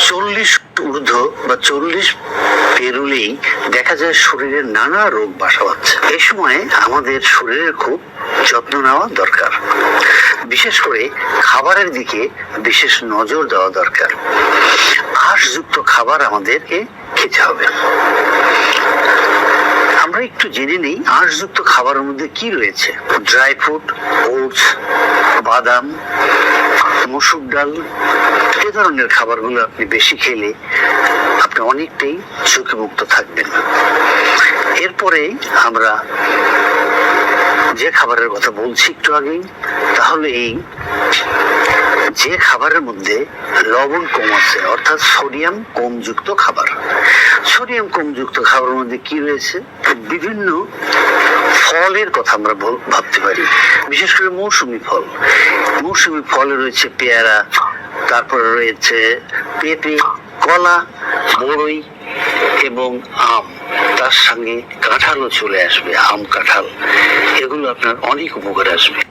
40 ঊর্ধ্ব বা 40 পেরুলেই দেখা যায় শরীরে নানা রোগ বাসা বাঁধছে। এই সময় আমাদের শরীরের খুব যত্ন নেওয়া দরকার, বিশেষ করে খাবারের দিকে বিশেষ নজর দেওয়া দরকার। আঁশযুক্ত খাবার আমাদেরকে খেতে হবে। আমরা একটু জেনে নিই আঁশযুক্ত খাবারের মধ্যে কি রয়েছে। ড্রাই ফ্রুট, ওটস, বাদাম, মসুর ডাল, এ ধরনের খাবারগুলো আপনি বেশি খেলে আপনি অনেকটাই ঝুঁকিমুক্ত থাকবেন। এরপরে আমরা যে খাবারের কথা বলছি একটু আগেই, তাহলে এই যে খাবারের মধ্যে লবণ কম আছে, অর্থাৎ সোডিয়াম কমযুক্ত খাবার। সোডিয়াম কমযুক্ত খাবারের মধ্যে কি রয়েছে? বিভিন্ন ফলের কথা আমরা ভাবতে পারি, বিশেষ করে মৌসুমী ফল। মৌসুমী ফলে রয়েছে পেয়ারা, তারপরে রয়েছে পেঁপে, কলা, বড়ই এবং আম। তার সঙ্গে কাঁঠালও চলে আসবে, আম কাঁঠাল, এগুলো আপনার অনেক উপকারে আসবে।